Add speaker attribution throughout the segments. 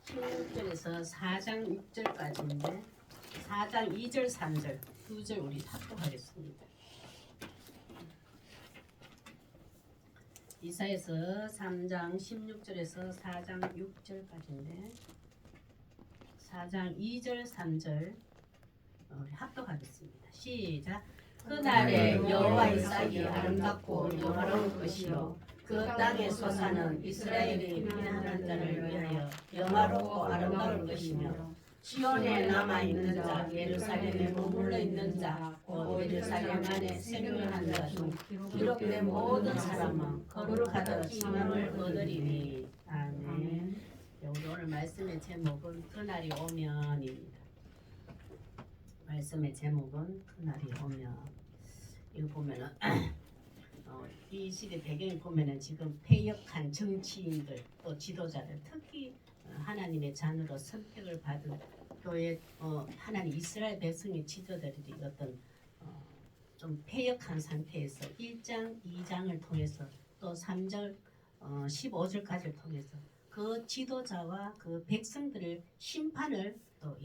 Speaker 1: 16절에서 4장 6절까지인데 4장 2절 3절 두 절 우리 합독하겠습니다. 이사야서 3장 16절에서 4장 6절까지인데 4장 2절 3절 우리 합독하겠습니다. 시작. 그날에 여호와의 싹이 아름답고 영화로울 것이요 그 땅의 소사는 이스라엘이 피난한 자를 위하여 영화롭고 아름다울 것이며 시온에 남아있는 자 예루살렘에 머물러 있는 자 곧 예루살렘 안에 생존한 자 중 기록된 모든 사람은 거룩하다 칭함을 얻으리니. 아멘. 우리 오늘 말씀의 제목은 그날이 오면입니다. 말씀의 제목은 그날이 오면. 이거 보면은 이 시대 배경을 보면은 지금 패역한 정치인들 또 지도자들 특히 하나님의 자녀로 선택을 받은 교회 하나님 이스라엘 백성의 지도자들이 어떤 좀 패역한 상태에서 1장 2장을 통해서 또 3절 15절까지를 통해서 그 지도자와 그 백성들을 심판을 또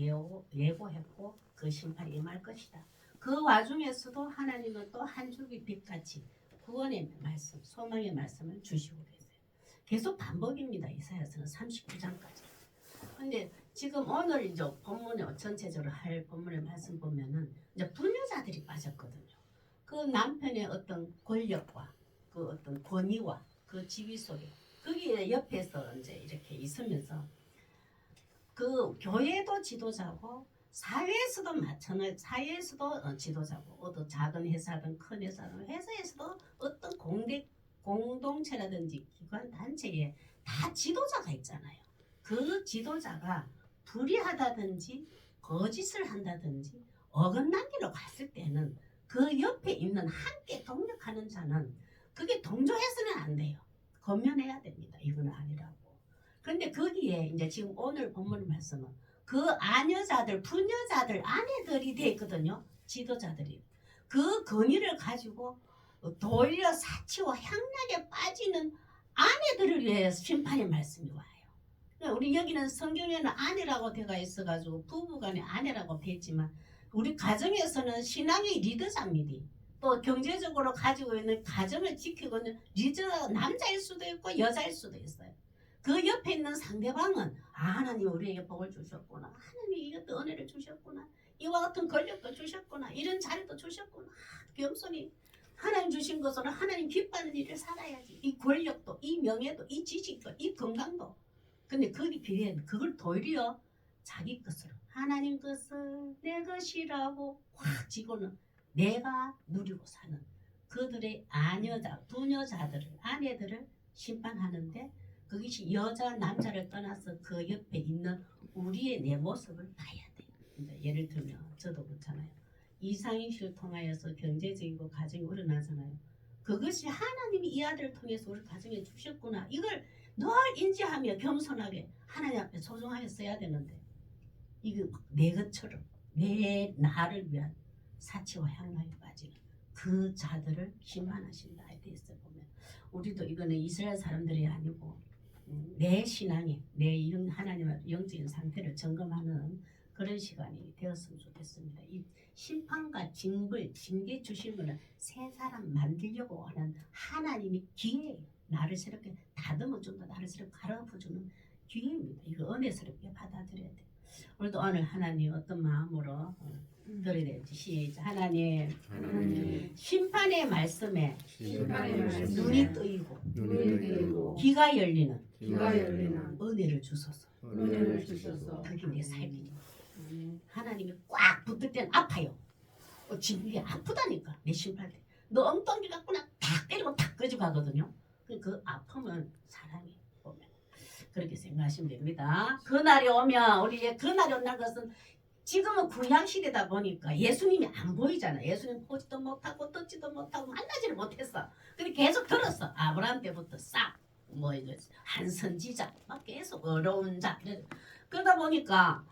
Speaker 1: 예고했고 그 심판이 임할 것이다. 그 와중에서도 하나님은 또 한 줄기 빛같이 구원의 말씀, 소망의 말씀을 주시고 계세요. 계속 반복입니다. 이사야서는 39장까지. 근데 지금 오늘 이제 본문에 전체적으로 할 본문의 말씀 보면은 이제 불효자들이 빠졌거든요. 그 남편의 어떤 권력과 그 어떤 권위와 그 지위 속에 거기에 옆에서 이제 이렇게 있으면서 그 교회도 지도자고 사회에서도 마찬가지, 사회에서도 지도자고, 어떤 작은 회사든 큰 회사든 회사에서도 어떤 공동체라든지 기관 단체에 다 지도자가 있잖아요. 그 지도자가 불의하다든지 거짓을 한다든지 어긋난 길로 갔을 때는 그 옆에 있는 함께 동력하는 자는 그게 동조해서는 안 돼요. 권면해야 됩니다. 이건 아니라고. 그런데 거기에 이제 지금 오늘 본문 말씀은 그 아녀자들, 부녀자들, 아내들이 돼 있거든요. 지도자들이. 그 권위를 가지고 도리어 사치와 향락에 빠지는 아내들을 위해서 심판의 말씀이 와요. 그러니까 우리 여기는 성경에는 아내라고 되어 있어가지고 부부간에 아내라고 되어 있지만 우리 가정에서는 신앙의 리더자입니다. 또 경제적으로 가지고 있는 가정을 지키고 있는 리더가 남자일 수도 있고 여자일 수도 있어요. 그 옆에 있는 상대방은 하나님 우리에게 복을 주셨구나. 하나님이 이것도 은혜를 주셨구나. 이와 같은 권력도 주셨구나. 이런 자리도 주셨구나. 겸손히 하나님 주신 것으로 하나님 기뻐하는 일을 살아야지. 이 권력도 이 명예도 이 지식도 이 건강도. 근데 거기 비해 그걸 도리어 자기 것으로 하나님 것을 내 것이라고 확 쥐고는 내가 누리고 사는 그들의 아녀자, 부녀자들을 아내들을 심판하는데 그것이 여자 남자를 떠나서 그 옆에 있는 우리의 내 모습을 봐야 돼요. 이제 예를 들면 저도 그렇잖아요. 이상희 씨를 통하여서 경제적이고 가정이 우러나잖아요. 그것이 하나님이 이 아들을 통해서 우리 가정에 주셨구나. 이걸 늘 인지하며 겸손하게 하나님 앞에 소중하게 써야 되는데 이거 내 것처럼 내 나를 위한 사치와 향락에 빠지는 그 자들을 심판하신다. 에대해서 보면 우리도 이거는 이스라엘 사람들이 아니고 내 신앙에 내 하나님의 영적인 상태를 점검하는 그런 시간이 되었으면 좋겠습니다. 이 심판과 징벌, 징계 주신 거는 새 사람 만들려고 하는 하나님의 기회예요. 나를 새롭게 다듬어 준다, 나를 새롭게 갈아엎어 주는 기회입니다. 이거 은혜스럽게 받아들여야 돼요. 우리도 오늘 하나님 어떤 마음으로 들어야 될지 시작. 하나님 심판의 말씀에 눈이 뜨이고 귀가 열리는 은혜를 주소서. 그게 내 삶이죠. 하나님이 꽉 붙을 때는 아파요. 지금 이게 아프다니까. 내 심판 때. 너 엉덩이 갖고나 탁 때리고 탁 끄집어가거든요. 그 아픔은 사람이 보면 그렇게 생각하시면 됩니다. 그날이 오면 우리 그날이 온다는 것은 지금은 구약시대다 보니까 예수님이 안 보이잖아. 예수님 보지도 못하고 듣지도 못하고 만나지를 못했어. 근데 계속 들었어. 아브라함 때부터 싹 뭐 이제 한 선지자 막 계속 어려운 자 그러다 보니까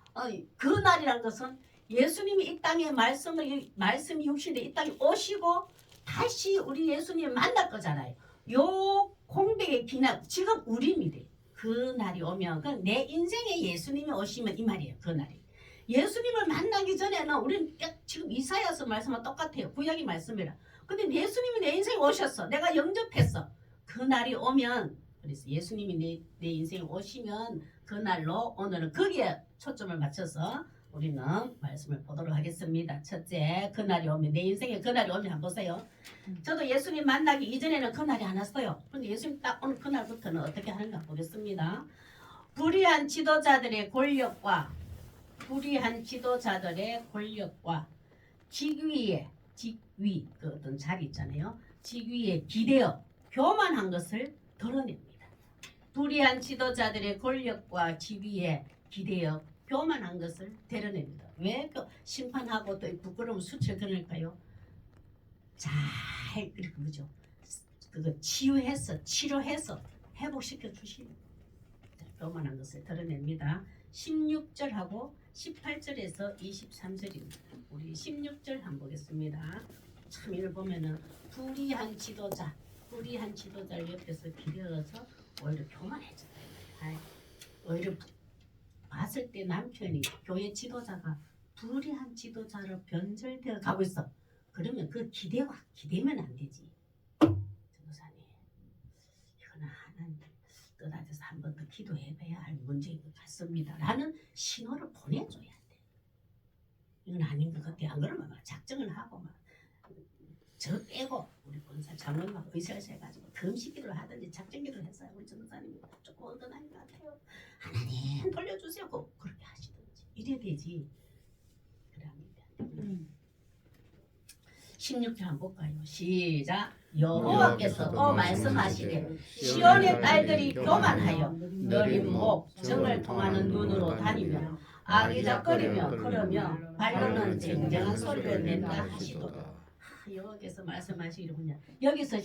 Speaker 1: 그날이란 것은 예수님이 이 땅에 말씀이 육신에 이 땅에 오시고 다시 우리 예수님 만날 거잖아요. 요 공백의 기나 지금 우리입니다. 그 날이 오면 그 내 인생에 예수님이 오시면 이 말이에요. 그 날이. 예수님을 만나기 전에는 우리는 지금 이사야서 말씀과 똑같아요. 구약의 말씀이라. 근데 예수님이 내 인생에 오셨어. 내가 영접했어. 그 날이 오면 그래서 예수님이 내 인생에 오시면 그날로 오늘은 거기에 초점을 맞춰서 우리는 말씀을 보도록 하겠습니다. 첫째, 그날이 오면 내 인생에 그날이 오면 한번 보세요. 저도 예수님 만나기 이전에는 그날이 안 왔어요. 근데 예수님 딱 오늘 그날부터는 어떻게 하는가 보겠습니다. 불의한 지도자들의 권력과 직위 그 어떤 자리 있잖아요. 직위에 기대어 교만한 것을 드러냅니다. 불의한 지도자들의 권력과 직위에 기대어 교만한 것을 드러냅니다. 왜 심판하고 또 부끄러움 수치를 드러낼까요? 잘 이렇게 그죠? 그거 치료해서 회복시켜 주시는 교만한 것을 드러냅니다. 16절하고 18절에서 23절입니다. 우리 16절 한번 보겠습니다. 참 이를 보면은 불의한 지도자를 옆에서 기대어서 오히려 교만해졌다. 오히려 봤을 때 남편이 교회 지도자가 불의한 지도자로 변절되어 가고 있어. 그러면 그 기대면 안 되지. 전도사님, 이거는 하나님 떠나져서 한 번 더 기도해봐야 할 문제인 것 같습니다. 라는 신호를 보내줘야 돼. 이건 아닌 것 같아. 안 그러면 막 작정을 하고 저 빼고 우리 본사 장로님하고 의사에서 해가지고 금식기도를 하든지 작정기도를 했어요. 우리 전도사님이 조금 어긋나는 것 같아요. 하나님 돌려주세요. 그렇게 하시든지 이래야 되지. 그럽니다. 16절 한번 볼까요? 시작. 여호와께서 또 말씀하시되 시온의 딸들이 교만하여 느린 목 정을 통하는 눈으로 다니며 아기작거리며 그러며 발로는 쟁쟁한 소리를 낸다 하시도다. 여호와께서 말씀하시기로군요. 여기서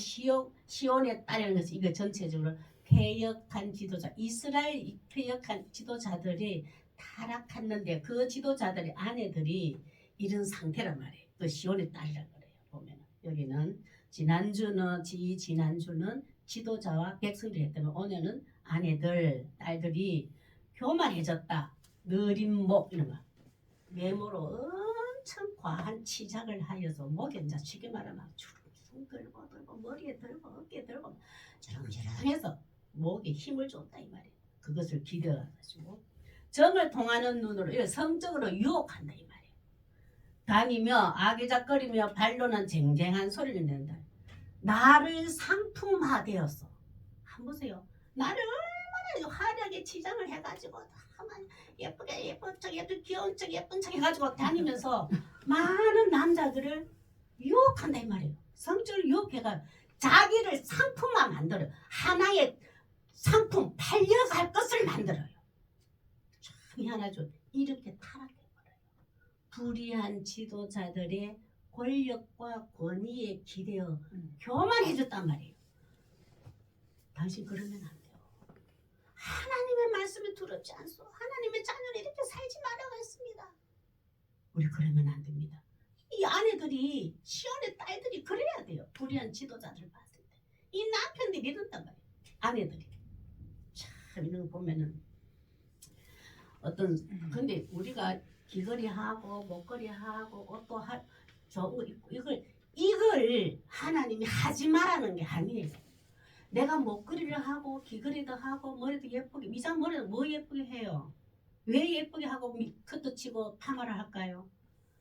Speaker 1: 시온의 딸이라는 것은 이거 전체적으로 패역한 지도자, 이스라엘 패역한 지도자들이 타락했는데 그 지도자들의 아내들이 이런 상태란 말이에요. 그 시온의 딸이라는 거예요. 보면 여기는 지난주는 지도자와 백성들이 했다면 오늘은 아내들, 딸들이 교만해졌다. 느린 목 이런 거. 외모로 엄청 과한 치장을 하여서 목에 이제 쉽게 말하면 주름주름 들고 머리에 들고 어깨에 들고 주렁주렁해서 목에 힘을 줬다 이 말이에요. 그것을 기대어가지고 정을 통하는 눈으로 이거 성적으로 유혹한다 이 말이에요. 다니며 아기작거리며 발로는 쟁쟁한 소리를 낸다. 나를 상품화되었어. 한번 보세요. 나를 얼마나 화려하게 치장을 해가지고 예쁘게 예쁜 척 귀여운 척 예쁜 척 해가지고 다니면서 많은 남자들을 유혹한다 이 말이에요. 성적으로 유혹해가 자기를 상품화 만들어요. 하나의 상품 팔려갈 것을 만들어요. 참 희한하죠. 이렇게 타락해버려요. 불의한 지도자들의 권력과 권위에 기대어 교만해졌단 말이에요. 당신 그러면 안 돼요. 하나님의 말씀을 들었지 않소. 하나님의 자녀를 이렇게 살지 말라고 했습니다. 우리 그러면 안 됩니다. 이 아내들이 시온의 딸들이 그래야 돼요. 불의한 지도자들을 봤을 때. 이 남편들이 이런단 말이에요. 아내들이. 참 이런 거 보면은 어떤 근데 우리가 귀걸이하고 목걸이하고 옷도 좋은 거 입고 이걸 하나님이 하지 말라는 게 아니에요. 내가 목걸이를 하고 귀걸이도 하고 머리도 예쁘게 미장 머리도 뭐 예쁘게 해요. 왜 예쁘게 하고 컷도 치고 파마를 할까요?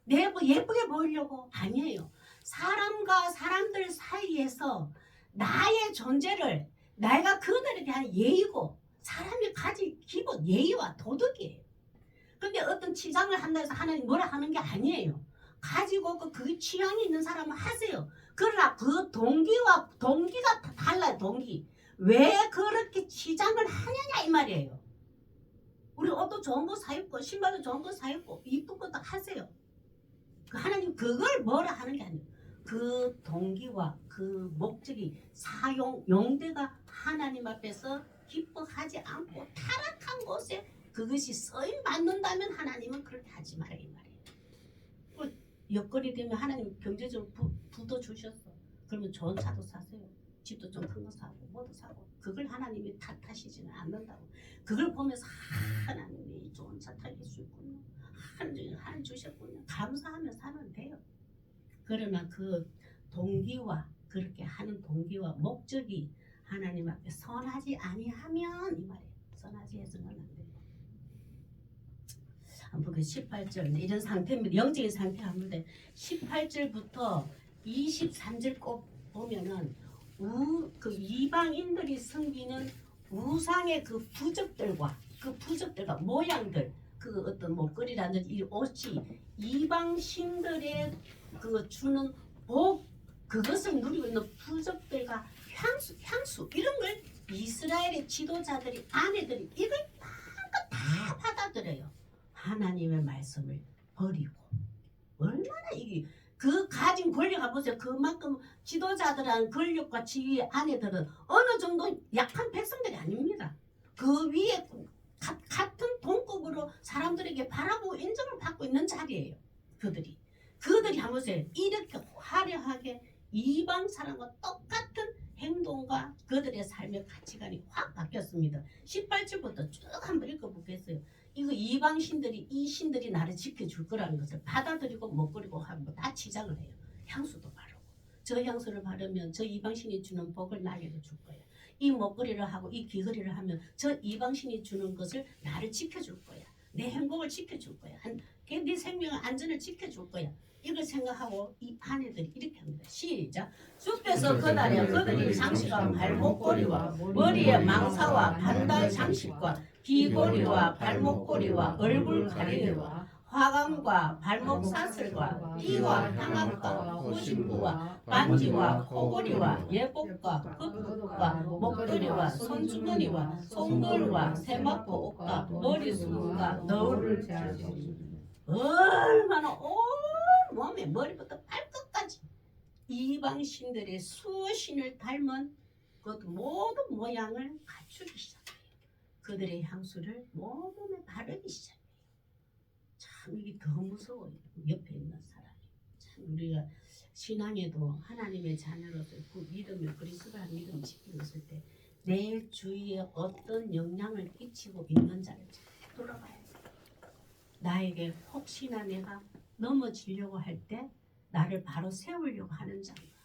Speaker 1: 내 뭐 예쁘게 보이려고? 아니에요. 사람과 사람들 사이에서 나의 존재를 내가 그들에 대한 예의고 사람이 가진 기본 예의와 도덕이에요. 근데 어떤 치장을 한다 해서 하나님 뭐라 하는 게 아니에요. 가지고 그 취향이 있는 사람은 하세요. 그러나 그 동기가 달라요. 동기. 왜 그렇게 치장을 하느냐 이 말이에요. 우리 옷도 좋은 거 사입고 신발도 좋은 거 사입고 이쁜 것도 하세요. 하나님 그걸 뭐라 하는 게 아니에요. 그 동기와 그 목적이 용대가 하나님 앞에서 기뻐하지 않고 타락한 곳에 그것이 쓰임 받는다면 하나님은 그렇게 하지 말아요 이 말이에요. 여건이 되면 하나님 경제적으로 부도 주셨어. 그러면 좋은 차도 사세요. 집도 좀 큰 거 사고 뭐도 사고 그걸 하나님이 탓하시지는 않는다고. 그걸 보면서 하나님이 좋은 사탕이 주셨군요. 하나님 주셨군요. 감사하며 살면 돼요. 그러나 그 동기와 그렇게 하는 동기와 목적이 하나님 앞에 선하지 아니하면 이 말이에요. 선하지 해서는 안 돼요. 한번 그 18절 이런 상태입니다. 영적인 상태 하는데 18절부터 23절 꼭 보면은 그 이방인들이 섬기는 우상의 그 부적들과 모양들, 그 어떤 목걸이라든지 이 옷이 이방신들의 그 주는 복, 그것을 누리고 있는 부적들과 향수 이런 걸 이스라엘의 지도자들이 아내들이 이걸 다 받아들여요. 하나님의 말씀을 버리고. 얼마나 이게 그 가진 권력을 보세요. 그만큼 지도자들한 권력과 지위의 아내들은 어느 정도 약한 백성들이 아닙니다. 그 위에 같은 동급으로 사람들에게 바라보고 인정을 받고 있는 자리예요. 그들이 한번 보세요. 이렇게 화려하게 이방 사람과 똑같은 행동과 그들의 삶의 가치관이 확 바뀌었습니다. 18절부터 쭉 한번 읽어보겠어요. 이거 이방 신들이 이 신들이 나를 지켜줄 거라는 것을 받아들이고 먹거리고 하고 다 치장을 해요. 향수도 바르고 저 향수를 바르면 저 이방 신이 주는 복을 나에게 줄 거야. 이 먹거리를 하고 이 귀걸이를 하면 저 이방 신이 주는 것을 나를 지켜줄 거야. 내 행복을 지켜줄 거야. 내 생명의 안전을 지켜줄 거야. 이걸 생각하고 이 아내들이 이렇게 합니다. 시작. 숲에서 거다려 그들이 장식한 발목걸이와 머리에 망사와 반달 장식과 귀걸이와 발목걸이와 얼굴 가리개와 화관과 발목 사슬과 띠와 향악과 호신부와 반지와 코걸이와 예복과 흑과 목걸이와 손주머니와 손걸과 세마포 옷과 머리숱과 너울을 제할 수 없습니다. 얼마나 온 몸에 머리부터 발끝까지 이방신들의 수신을 닮은 그 모든 모양을 갖추기 시작해요. 그들의 향수를 몸에 바르기 시작해요. 참 이게 더 무서워요. 옆에 있는 사람이. 참 우리가 신앙에도 하나님의 자녀로서 그 믿음을 그리스도라는 믿음을 지키고 있을 때 내 주위에 어떤 영향을 끼치고 있는지를 잘 돌아봐야 돼요. 나에게 혹시나 내가 넘어지려고 할 때 나를 바로 세우려고 하는 자인가,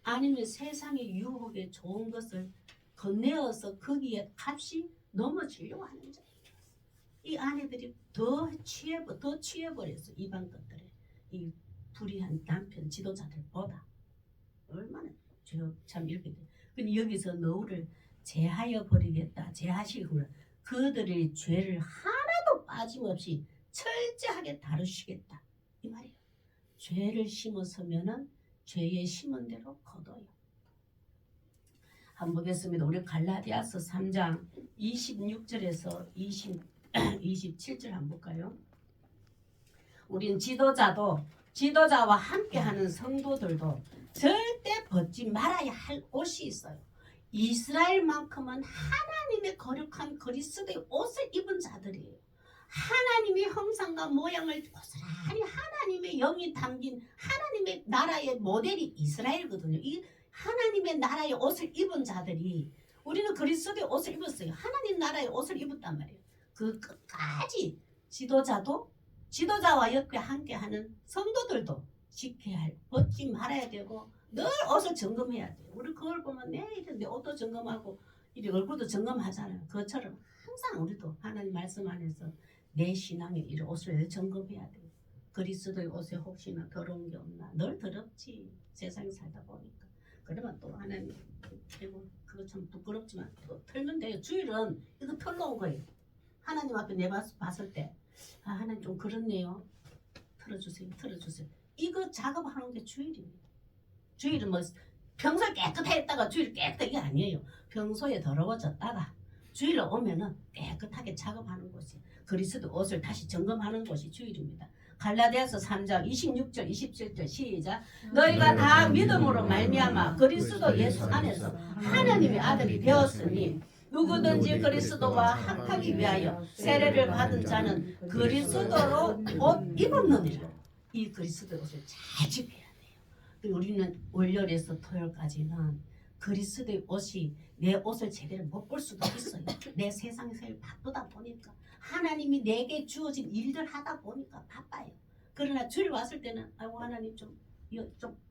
Speaker 1: 아니면 세상의 유혹에 좋은 것을 건네어서 거기에 값이 넘어지려고 하는 자인가. 이 아내들이 더 취해버렸어. 이방 것들에 이 불의한 남편 지도자들보다. 얼마나 참 이렇게 돼. 근데 여기서 너를 제하여 버리겠다, 제하시고 그들의 죄를 하나도 빠짐없이 철저하게 다루시겠다 이 말이에요. 죄를 심었으면은 죄에 심은 대로 거둬요. 한번 보겠습니다. 우리 갈라디아서 3장 26절에서 27절 한번 볼까요? 우린 지도자와 함께하는 성도들도 절대 벗지 말아야 할 옷이 있어요. 이스라엘만큼은 하나님의 거룩한 그리스도의 옷을 입은 자들이에요. 하나님의 형상과 모양을 고스란히 하나님의 영이 담긴 하나님의 나라의 모델이 이스라엘거든요. 이 하나님의 나라의 옷을 입은 자들이, 우리는 그리스도의 옷을 입었어요. 하나님 나라의 옷을 입었단 말이에요. 그 끝까지 지도자와 옆에 함께하는 성도들도 지켜야 할, 벗지 말아야 되고 늘 옷을 점검해야 돼요. 우리 그걸 보면 내 옷도 점검하고 이제 얼굴도 점검하잖아요. 그것처럼 항상 우리도 하나님 말씀 안에서 내 신앙의 이 옷을 점검해야 돼요. 그리스도의 옷에 혹시나 더러운 게 없나. 늘 더럽지, 세상에 살다 보니까. 그러면 또 하나님, 그거 참 부끄럽지만 또 털면 돼요. 주일은 이거 털러온 거예요. 하나님 앞에 봤을 때 하나님 좀 그렇네요. 털어주세요. 이거 작업하는 게 주일입니다. 주일은 뭐 평소에 깨끗했다가 주일 깨끗하게 이게 아니에요. 평소에 더러워졌다가 주일에 오면은 깨끗하게 작업하는 곳이, 그리스도 옷을 다시 점검하는 곳이 주일입니다. 갈라디아서 3장 26절 27절 시작. 너희가 다 믿음으로 말미암아 그리스도 예수 안에서 하나님의 아들이 되었으니 누구든지 그리스도와 합하기 위하여 세례를 받은 자는 그리스도로 옷 입었느니라. 이 그리스도 옷을 잘 지켜야 돼요. 우리는 월요일에서 토요일까지는 그리스도의 옷이 내 옷을 제대로 못 볼 수도 있어요. 내 세상에서 바쁘다 보니까 하나님이 내게 주어진 일들 하다 보니까 바빠요. 그러나 주일 왔을 때는 아이고 하나님 좀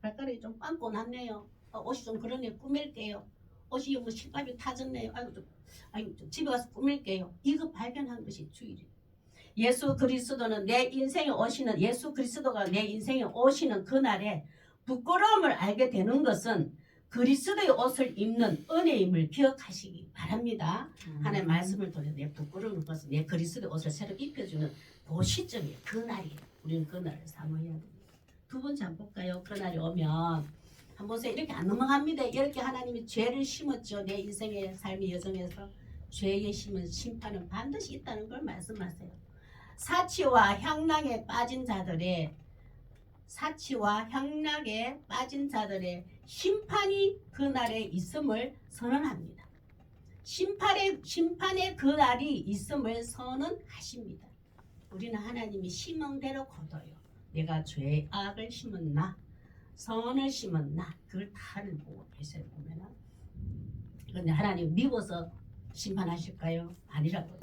Speaker 1: 발가락이 좀 빵꾸 났네요. 옷이 좀 그러네 꾸밀게요. 옷이 뭐 식감이 타졌네요. 아이고 좀 집에 가서 꾸밀게요. 이거 발견한 것이 주일이에요. 예수 그리스도는 내 인생에 오시는 예수 그리스도가 내 인생에 오시는 그날에 부끄러움을 알게 되는 것은 그리스도의 옷을 입는 은혜임을 기억하시기 바랍니다. 하나님의 말씀을 통해 내 부끄러운 것은 내 그리스도의 옷을 새로 입혀주는 그 시점이에요. 그날이에요. 우리는 그날을 사모해야 됩니다. 두 번째 한번 볼까요? 그날이 오면 한번 보세요. 이렇게 안 넘어갑니다. 이렇게 하나님이 죄를 심었죠. 내 인생의 삶의 여정에서 죄에 심은 심판은 반드시 있다는 걸 말씀하세요. 사치와 향락에 빠진 자들의 심판이 그날에 있음을 선언합니다. 심판의 그날이 있음을 선언하십니다. 우리는 하나님이 심은 대로 거둬요. 내가 죄의 악을 심었나 선을 심었나 그걸 다를 보고 계세요. 보면은 그런데 하나님 미워서 심판하실까요? 아니라고.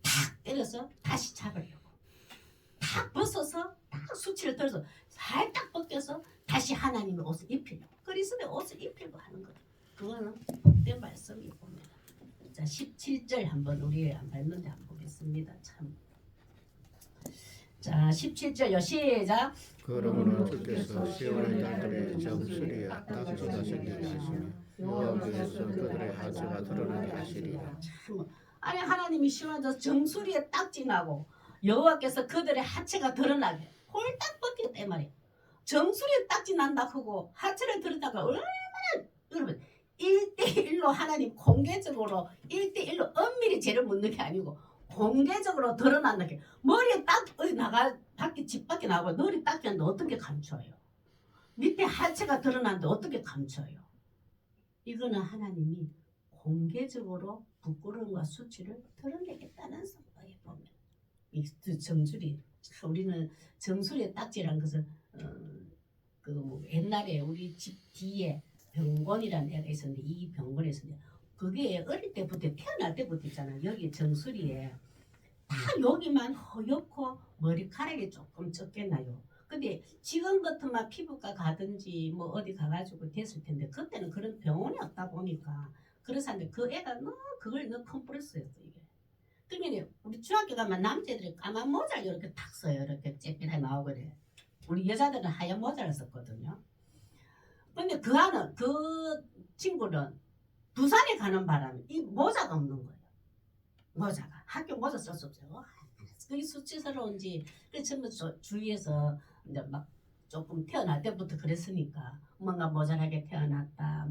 Speaker 1: 탁 때려서 다시 잡으려고 탁 벗어서 딱 수치를 떨어서 살짝 벗겨서 다시 하나님의 옷을 입히려고 그리스도의 옷을 입히려고 하는 거예요. 그거는 그때 말씀이 봅니다. 자 17절 한번 우리 안 봤는데 한번 보겠습니다. 참. 자 17절요 시작.
Speaker 2: 그러므로 주께서 시온의 딸들의 정수리에 딱 쏟아질 일이 있으며 여호와께서 그들의 하체가 드러나게 하시리라.
Speaker 1: 아니 하나님이 시원해서 정수리에 딱지 나고 여호와께서 그들의 하체가 드러나게 홀딱 벗겼다 이 말이에요. 정수리에 딱지 난다 하고 하체를 드러나가 얼마나 여러분 1대1로 하나님 공개적으로 1대1로 엄밀히 죄를 묻는 게 아니고 공개적으로 드러난다 게 머리에 딱 나가 밖에 집 밖에 나가고 머리 닦였는데 어떻게 감춰요? 밑에 하체가 드러났는데 어떻게 감춰요? 이거는 하나님이 공개적으로 부끄러움과 수치를 드러내겠다는 선포에 보면 이 정수리 우리는 정수리에 딱지란 것은 옛날에 우리 집 뒤에 병원이라는 데가 있었는데 이 병원에서 그게 어릴 때부터 태어날 때부터 있잖아요. 여기 정수리에 다 여기만 허옇고 머리카락이 조금 적겠나요? 근데 지금 같으면 피부과 가든지 뭐 어디 가가지고 됐을 텐데 그때는 그런 병원이 없다 보니까 그래서는데 그 애가 그걸 컴프레스였어 이게. 그러면 우리 중학교 가면 남자들이 까만 모자를 이렇게 탁 써요. 이렇게 쬐삐하게 나오고 그래. 우리 여자들은 하얀 모자를 썼거든요. 근데 그 친구는 부산에 가는 바람에 이 모자가 없는 거예요. 모자가 학교 모자 쓸 수 없어요. 그게 수치스러운지 전부 주위에서 이제 막 조금 태어날 때부터 그랬으니까 뭔가 모자라게 태어났다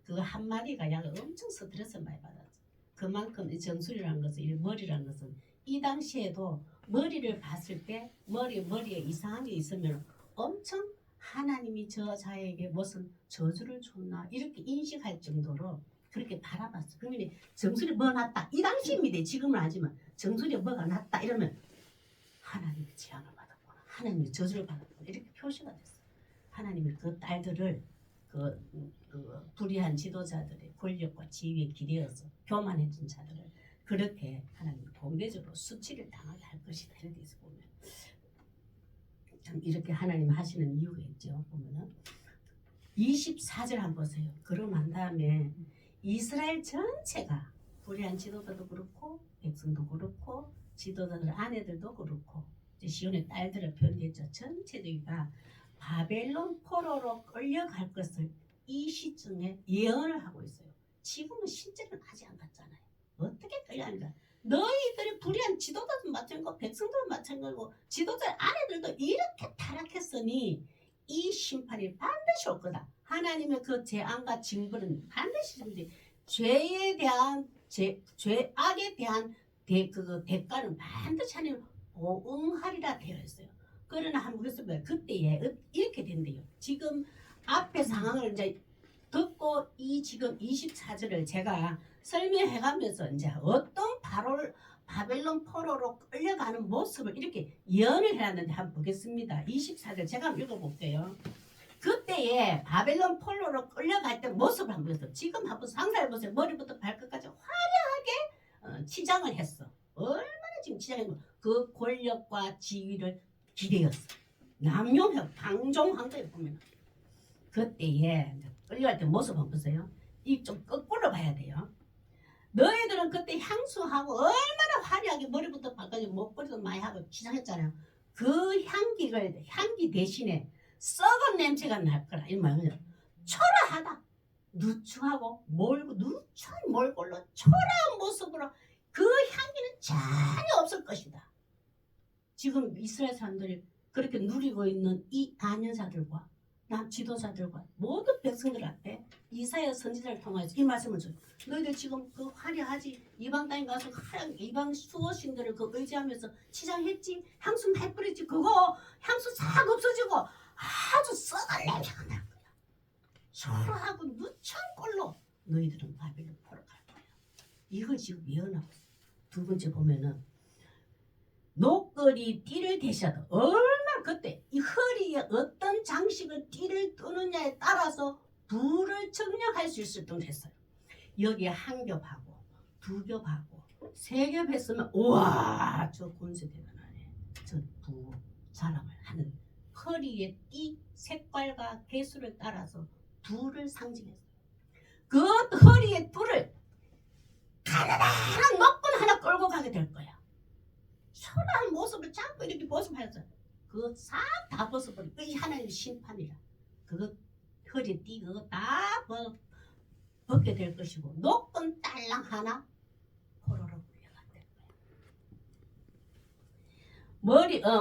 Speaker 1: 그거 한마디가 약 엄청 스트레스 많이 받았죠. 그만큼 이 정수리라는 것은 이 머리라는 것은 이 당시에도 머리를 봤을 때 머리에 이상한 게 있으면 엄청 하나님이 저 자에게 무슨 저주를 줬나 이렇게 인식할 정도로 그렇게 바라봤어. 그러면 정수리 뭐 났다 이 당시입니다. 지금은 아니지만 정수리에 뭐가 났다 이러면 하나님의 재앙을 받았구나 하나님의 저주를 받았구나 이렇게 표시가 됐어. 하나님이 그 딸들을 그 불의한 지도자들의 권력과 지위에 기대어서 교만해진 자들을 그렇게 하나님 공개적으로 수치를 당하게 할 것이다. 이렇게 해서 보면 참 이렇게 하나님 하시는 이유가 있죠. 보면은 24절 한번 보세요. 그러고 난 다음에 이스라엘 전체가 불의한 지도자도 그렇고 백성도 그렇고 지도자들 아내들도 그렇고 시온의 딸들을 표현했죠. 전체가 바벨론 포로로 끌려갈 것을 이 시점에 예언을 하고 있어요. 지금은 실제로는 아직 안 갔잖아요. 어떻게 끌려가는가? 너희들이 불의한 지도자도 마찬가지고 백성도 마찬가지고 지도자 아내들도 이렇게 타락했으니 이 심판이 반드시 올 거다. 하나님의 그 재앙과 징벌은 반드시 준비. 죄에 대한 죄악에 대한 대가는 반드시 하나님 보응하리라 되어 있어요. 그러나 한국에서 그때에 이렇게 된대요. 지금 앞에 상황을 이제 듣고 이 지금 24절을 제가 설명해가면서 이제 어떤 바벨론 포로로 끌려가는 모습을 이렇게 예언을 해놨는데 한번 보겠습니다. 24절 제가 한번 읽어볼게요. 그때에 바벨론 폴로로 끌려갈 때 모습을 한번 보세요. 지금 한번 상상해 보세요. 머리부터 발끝까지 화려하게 치장을 했어. 얼마나 지금 치장했고 그 권력과 지위를 기대었어. 남용해 방종한 거예요 보면. 그때에 끌려갈 때 모습 한번 보세요. 이 좀 거꾸로 봐야 돼요. 너희들은 그때 향수하고 얼마나 화려하게 머리부터 발끝까지 목걸이도 많이 하고 치장했잖아요. 그 향기 대신에 썩은 냄새가 날 거라. 이 말이야. 초라하다. 누추하고 누추한 몰골로 초라한 모습으로 그 향기는 전혀 없을 것이다. 지금 이스라엘 사람들이 그렇게 누리고 있는 이 안여자들과 지도자들과 모든 백성들한테 이사야 선지자를 통해서 이 말씀을 줘요. 너희들 지금 그 화려하지 이방 땅에 가서 이방 수호신들을 그 의지하면서 치장했지 향수 많이 뿌리지 그거 향수 싹 없어지고 아주 썩은 냄새가 날 거야. 초라하고 누추한 꼴로 너희들은 바벨론 포로 갈 거야. 이걸 지금 예언하고 있어. 두 번째 보면은 녹걸이 띠를 대셔도 얼마나 그때 이 허리에 어떤 장식을 띠를 뜨느냐에 따라서 부를 청량할 수 있을 정도 했어요. 여기에 한 겹하고 두 겹하고 세 겹 했으면 우와 저 권세 대단하네. 저 부 자랑을 하는 허리의 띠 색깔과 개수를 따라서 부를 상징했어요. 그 허리의 뿔을 가느다란 녹건 하나 끌고 가게 될 거야. 초라한 모습을 자꾸 이렇게 모습하였어요. 그거 싹 다 벗어버리고 이 하나님의 심판이라. 그거 허리 띠 그거 다 벗게 될 것이고 녹건 딸랑 하나 호로록 올려간다.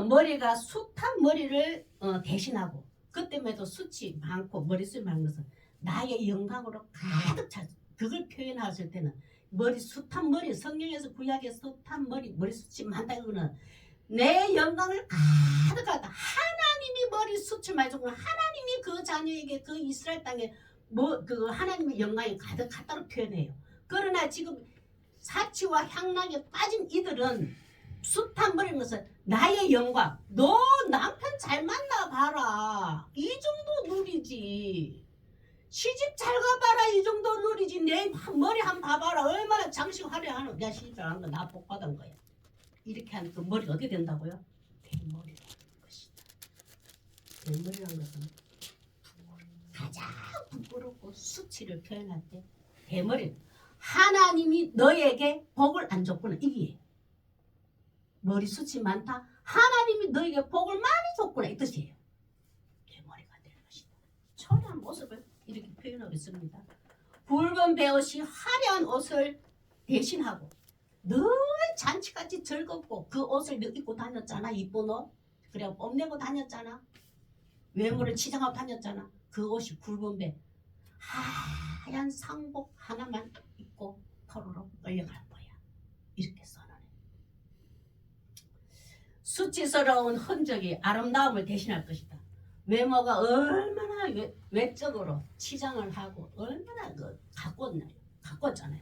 Speaker 1: 머리가 숱한 머리를 대신하고 그때에도 숱이 많고 머리숱이 많은 것은 나의 영광으로 가득 찼어. 그걸 표현하실 때는 숱한 머리 성경에서 구약의 숱한 머리숱이 많다고는 내 영광을 가득하다. 하나님이 머리숱을 많이 주고 하나님이 그 자녀에게 그 이스라엘 땅에 그 하나님의 영광이 가득하다고 표현해요. 그러나 지금 사치와 향락에 빠진 이들은 숱한 머리인 것은 나의 영광. 너 남편 잘 만나봐라. 이 정도 누리지. 시집 잘 가봐라. 이 정도 누리지. 내 머리 한번 봐봐라. 얼마나 장식 화려하노. 내가 시집 잘 한 거 나 복 받은 거야. 이렇게 하면 그 머리가 어떻게 된다고요? 대머리라는 것이다. 대머리라는 것은 가장 부끄럽고 수치를 표현할 때 대머리. 하나님이 너에게 복을 안 줬구나. 이게 머리숱이 많다. 하나님이 너에게 복을 많이 줬구나. 이 뜻이에요. 대머리가 되는 것이다. 초라한 모습을 이렇게 표현하고 있습니다. 붉은 베옷이 화려한 옷을 대신하고 늘 잔치같이 즐겁고 그 옷을 입고 다녔잖아. 이쁜 옷. 그래 뽐내고 다녔잖아. 외모를 치장하고 다녔잖아. 그 옷이 굵은 배 하얀 상복 하나만 입고 포로로 끌려갈 거야. 이렇게 선언해. 수치스러운 흔적이 아름다움을 대신할 것이다. 외모가 얼마나 외적으로 치장을 하고 얼마나 가꿨잖아요.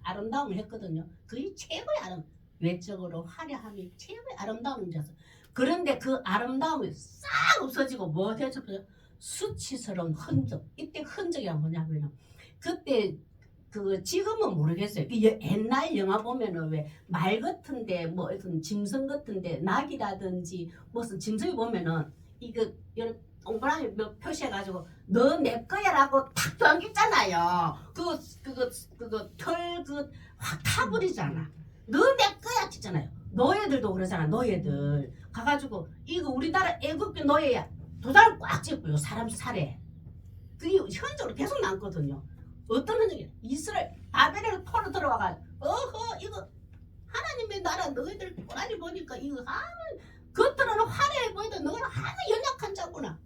Speaker 1: 아름다움을 했거든요. 그게 최고의 외적으로 화려함이 최고의 아름다움이라서. 그런데 그 아름다움이 싹 없어지고 뭐 되죠? 수치스러운 흔적. 이때 흔적이 뭐냐면 그때 지금은 모르겠어요. 옛날 영화 보면은 왜 말 같은데 뭐 어떤 짐승 같은데 낙이라든지 무슨 짐승이 보면은 이거 여러 동그라미 몇 표시해가지고 너 내 거야라고 탁 당기잖아요. 그거 털 확 타버리잖아. 너 내 거야 했잖아요. 노예들도 그러잖아. 노예들 가가지고 이거 우리나라 애국교 노예야. 도장을 꽉 찍고요. 사람 살에. 그게 현적으로 계속 남거든요. 어떤 흔적이 이스라엘 바벨론 포로 들어와가지고 이거 하나님의 나라 너희들 꼬라지 보니까 이거 겉으로는 화려해 보이도 너는 하나 연약한 자구나.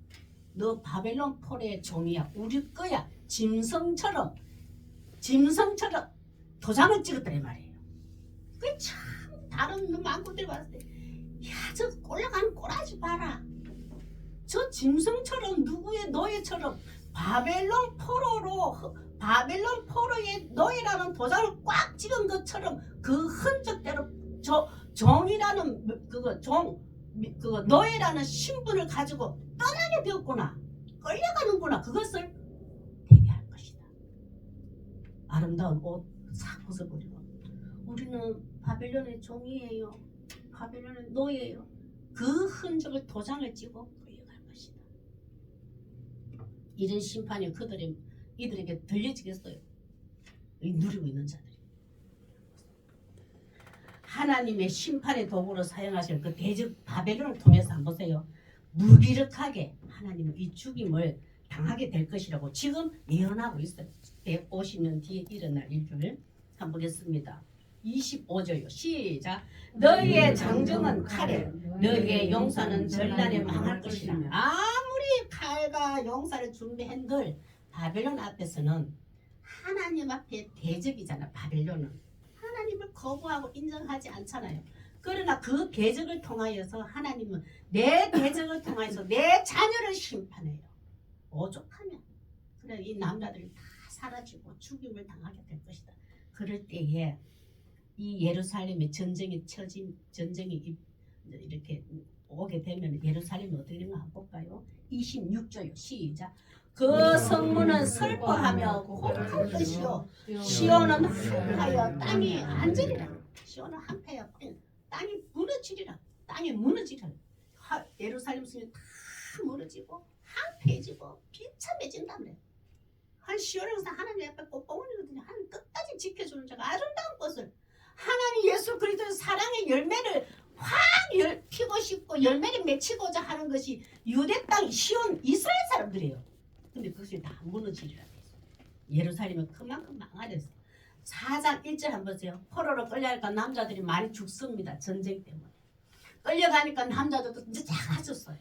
Speaker 1: 너 바벨론 포로의 종이야. 우리 거야. 짐승처럼 도장을 찍었더란 말이에요. 그게 참 다른 망구들 봤을 때 야 저 올라가는 꼬라지 봐라. 저 짐승처럼 누구의 노예처럼 바벨론 포로의 노예라는 도장을 꽉 찍은 것처럼 그 흔적대로 종이라는 그 노예라는 신분을 가지고 떠나게 되었구나. 끌려가는구나. 그것을 되게 할 것이다. 아름다운 옷 싹 벗어버리고 우리는 바벨론의 종이에요. 바벨론의 노예예요. 그 흔적을 도장을 찍고 끌려갈 것이다. 이런 심판이 이들에게 들려지겠어요. 누리고 있는 자들이. 하나님의 심판의 도구로 사용하실 그 대적 바벨론을 통해서 한번 보세요. 무기력하게 하나님은 이 죽임을 당하게 될 것이라고 지금 예언하고 있어요. 150년 뒤에 일어날 일들을 한번 보겠습니다. 25절요. 시작. 너희의 장정은 칼에 너희의 용사는 전란에 망할 것이라. 아무리 칼과 용사를 준비한들 바벨론 앞에서는 하나님 앞에 대적이잖아. 바벨론은 하나님을 거부하고 인정하지 않잖아요. 그러나 그 대적을 통하여서 하나님은 내 대적을 통하여서 내 자녀를 심판해요. 오죽하면 그래 이 남자들이 다 사라지고 죽임을 당하게 될 것이다. 그럴 때에 이 예루살렘의 전쟁이 이렇게 오게 되면 예루살렘이 어떻게 되는가 한번 볼까요? 26절요. 시작. 그 성문은 슬퍼하며 곡할 것이요 시온은 한패하여 땅이 앉으리라. 시온은 한패하여 땅이 무너지리라. 땅이 무너지리라. 예루살렘 성이 다 무너지고 한패해지고 비참해진다 그래. 한 시온은 하나님 앞에 꽃봉오리거든요. 하나님 끝까지 지켜주는 자가 아름다운 것을 하나님 예수 그리스도의 사랑의 열매를 확 피고 싶고 열매를 맺히고자 하는 것이 유대 땅 시온 이스라엘 사람들이에요. 근데 그것이 다 무너지리라 했어. 예루살렘은 그만큼 망하렸어. 4장 1절 한번 보세요. 포로로 끌려가니까 남자들이 많이 죽습니다. 전쟁 때문에. 끌려가니까 남자들도 이제 작아졌어요.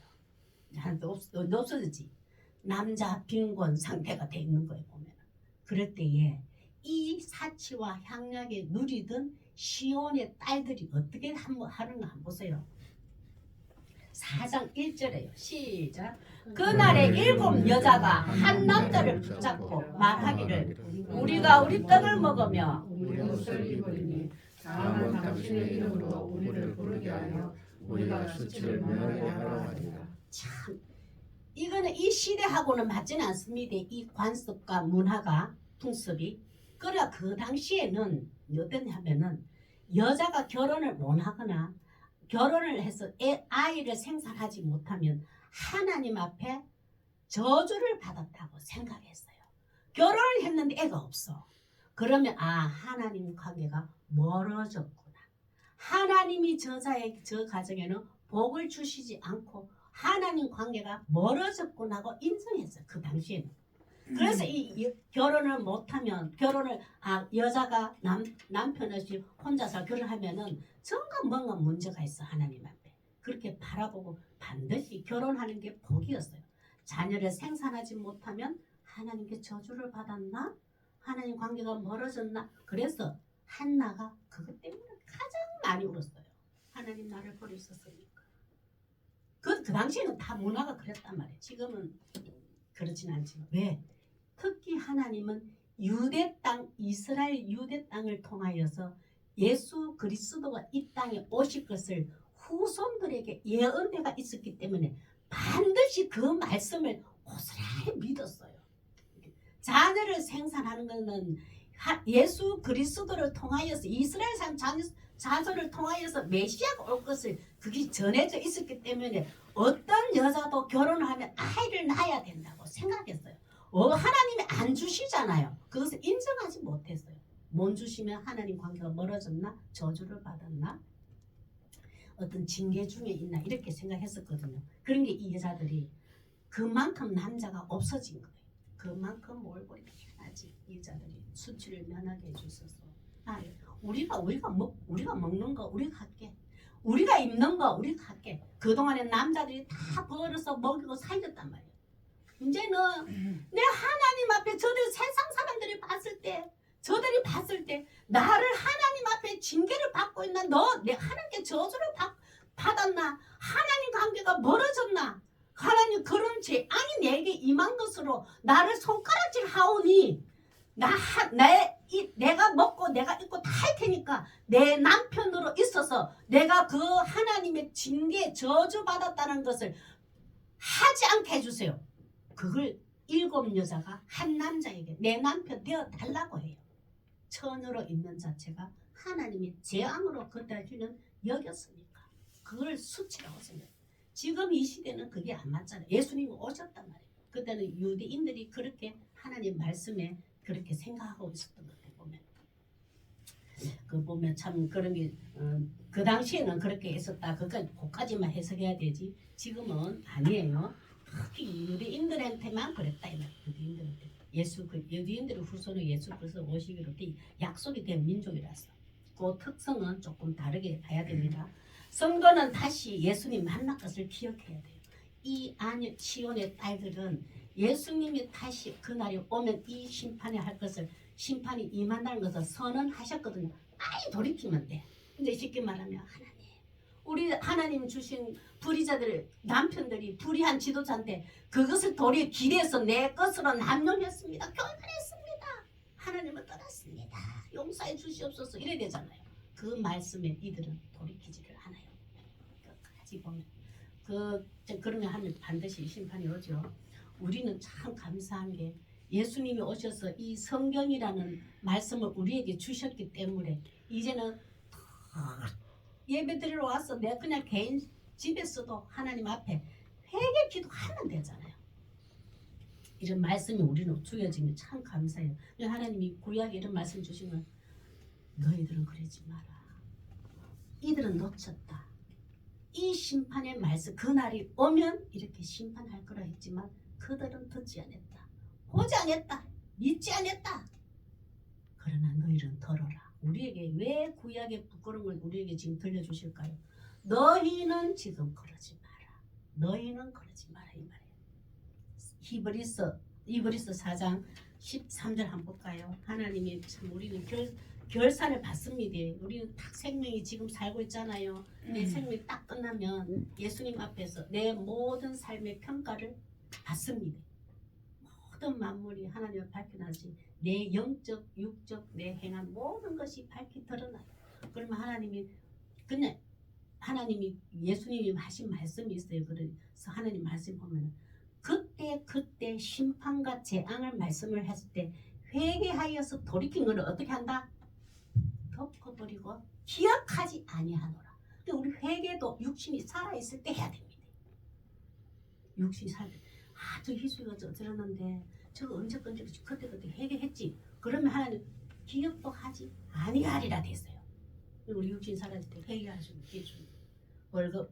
Speaker 1: 없어졌지. 남자 빈곤 상태가 돼 있는 거예요. 보면. 그럴 때에 이 사치와 향락에 누리던 시온의 딸들이 어떻게 하는가 한번 보세요. 4장 1절에요. 시작. 그날에 7 여자가 한 남자를 붙잡고 말하기를 우리가 우리 떡을 먹으며
Speaker 3: 우리 옷을 입으리니 다만 당신의 이름으로 우리를 부르게 하여 우리가 수치를 면하게 하라 하리라.
Speaker 1: 참 이거는 이 시대하고는 맞지는 않습니다. 이 관습과 문화가 풍습이. 그러나 그 당시에는 어땠냐면은 여자가 결혼을 못하거나 결혼을 해서 아이를 생산하지 못하면 하나님 앞에 저주를 받았다고 생각했어요. 결혼을 했는데 애가 없어. 그러면 하나님 관계가 멀어졌구나. 하나님이 저 가정에는 복을 주시지 않고 하나님 관계가 멀어졌구나 하고 인정했어요. 그 당시에는. 그래서 이 결혼을 못하면 여자가 남편 없이 혼자서 결혼하면은 정말 뭔가 문제가 있어. 하나님 앞에 그렇게 바라보고 반드시 결혼하는 게 복이었어요. 자녀를 생산하지 못하면 하나님께 저주를 받았나? 하나님 관계가 멀어졌나? 그래서 한나가 그것 때문에 가장 많이 울었어요. 하나님 나를 버리셨으니까. 그 당시에는 다 문화가 그랬단 말이에요. 지금은 그렇진 않지만. 왜? 특히 하나님은 유대 땅, 이스라엘 유대 땅을 통하여서 예수 그리스도가 이 땅에 오실 것을 후손들에게 예언대가 있었기 때문에 반드시 그 말씀을 고스란히 믿었어요. 자녀를 생산하는 것은 예수 그리스도를 통하여서 이스라엘 사람 자손을 통하여서 메시아가 올 것을 그게 전해져 있었기 때문에 어떤 여자도 결혼하면 아이를 낳아야 된다고 생각했어요. 하나님이 안 주시잖아요. 그것을 인정하지 못했어요. 못 주시면 하나님 관계가 멀어졌나? 저주를 받았나? 어떤 징계 중에 있나? 이렇게 생각했었거든요. 그런 게 이 여자들이 그만큼 남자가 없어진 거예요. 그만큼 얼굴이 편하지. 이 여자들이 수치를 면하게 해주셔서 우리가 먹는 거 우리가 할게. 우리가 입는 거 우리가 할게. 그동안에 남자들이 다 벌어서 먹이고 살렸단 말이에요. 이제는 내 하나님 앞에 세상 사람들이 봤을 때 저들이 봤을 때 나를 하나님 앞에 징계를 받고 있나? 내 하나님께 저주를 받았나? 하나님 관계가 멀어졌나? 하나님 그런 죄악이 내게 임한 것으로 나를 손가락질 하오니 내가 먹고 내가 입고 다 할 테니까 내 남편으로 있어서 내가 그 하나님의 징계 저주받았다는 것을 하지 않게 해주세요. 그걸 7 여자가 한 남자에게 내 남편 되어 달라고 해요. 처녀로 있는 자체가 하나님의 재앙으로 그 당시는 여겼으니까 그걸 수치라고 생각해요. 지금 이 시대는 그게 안 맞잖아요. 예수님이 오셨단 말이에요. 그때는 유대인들이 그렇게 하나님 말씀에 그렇게 생각하고 있었던 것 같아요. 보면 참 그런 게 그 당시에는 그렇게 했었다. 그까지만 해석해야 되지. 지금은 아니에요. 특히 유대인들한테만 그랬다 이 말이에요. 유대인들한테 유대인들의 후손은 예수 그리스도 오시기로 약속이 된 민족이라서 그 특성은 조금 다르게 봐야 됩니다. 성도는 다시 예수님 만날 것을 기억해야 돼요. 이 안에 시온의 딸들은 예수님이 다시 그날이 오면 이 심판에 할 것을 심판이 임한다는 것을 선언하셨거든요. 빨리 돌이키면 돼. 근데 쉽게 말하면 우리 하나님 주신 불의자들 남편들이 불의한 지도자인데 그것을 도리어 기대해서 내 것으로 남용했습니다. 결단했습니다. 하나님을 떠났습니다. 용서해 주시옵소서 이래야 되잖아요. 그 말씀에 이들은 돌이키지를 않아요. 끝까지 보면 그러면 하면 반드시 심판이 오죠. 우리는 참 감사한 게 예수님이 오셔서 이 성경이라는 말씀을 우리에게 주셨기 때문에 이제는 예배 드리러 와서 내가 그냥 개인 집에서도 하나님 앞에 회개 기도하면 되잖아요. 이런 말씀이 우리는 주어지면 참 감사해요. 하나님이 구약에 이런 말씀 주시면 너희들은 그러지 마라. 이들은 놓쳤다. 이 심판의 말씀 그날이 오면 이렇게 심판할 거라 했지만 그들은 듣지 않았다. 보지 않았다. 믿지 않았다. 그러나 너희는 들어라. 우리에게 왜 구약의 부끄러운 걸 우리에게 지금 들려주실까요? 너희는 지금 그러지 마라. 너희는 그러지 마라 이 말이에요. 히브리서 4장 13절 한번 볼까요? 하나님이 참 우리는 결산을 받습니다. 우리는 딱 생명이 지금 살고 있잖아요. 내 생명이 딱 끝나면 예수님 앞에서 내 모든 삶의 평가를 받습니다. 모든 만물이 하나님 앞에 밝혀나지 내 영적, 육적, 내 행한 모든 것이 밝히 드러나요. 그러면 하나님이 예수님이 하신 말씀이 있어요. 그래서 하나님 말씀 보면 그때 심판과 재앙을 말씀을 했을 때 회개하여서 돌이킨 것을 어떻게 한다? 덮어버리고 기억하지 아니하노라. 근데 우리 회개도 육신이 살아있을 때 해야 됩니다. 육신이 살때 저 희수가 저러는데 저거 언제 그때 회개했지. 그러면 하나님 기억도 하지 아니하리라 됐어요. 우리 육신 살아있을 때 회개하시면 기회줍니다. 월급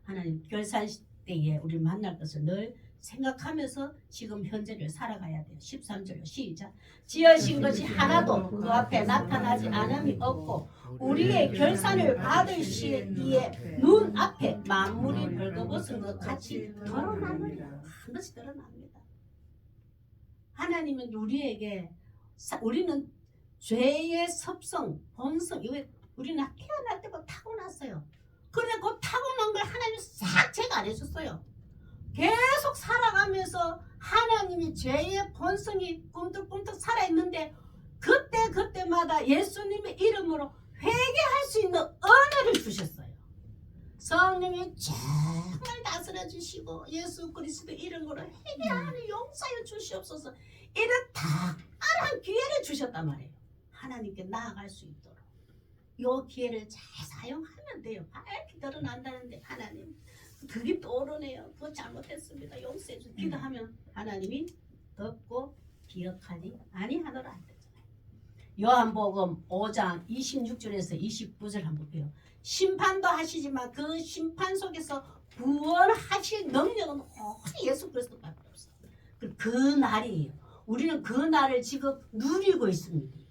Speaker 1: 하나님 결산 때에 우리 만날 것을 늘 생각하면서 지금 현재를 살아가야 돼요. 13절로 시작. 지으신 것이 하나도 그 앞에 나타나지 않음이 없고 우리의 결산을 받을 시기에 눈 앞에 만물이 벌거벗은 것 같이 드러나느니라. 반드시 드러납니다. 하나님은 우리는 죄의 섭성, 본성, 우리는 태어날 때부터 타고났어요. 그런데 그 타고난 걸 하나님이 싹 제거 안 해줬어요. 계속 살아가면서 하나님이 죄의 본성이 꿈틀꿈틀 살아있는데 그때마다 예수님의 이름으로 회개할 수 있는 은혜를 주셨어요. 성령이 정말 다스려 주시고 예수 그리스도 이름으로 회개하는 용서해 주시옵소서. 이런 특별한 기회를 주셨단 말이에요. 하나님께 나아갈 수 있도록 이 기회를 잘 사용하면 돼요. 밝히 드러난다는데 하나님 그게 떠오르네요. 그거 잘못했습니다. 용서해 주세요. 기도하면 하나님이 듣고 기억하니 아니하노라 했잖아요. 요한복음 5장 26절에서 29절 한번 볼게요. 심판도 하시지만 그 심판 속에서 구원하실 능력은 오직 예수 그리스도밖에 없어요. 그 날이에요. 우리는 그 날을 지금 누리고 있습니다.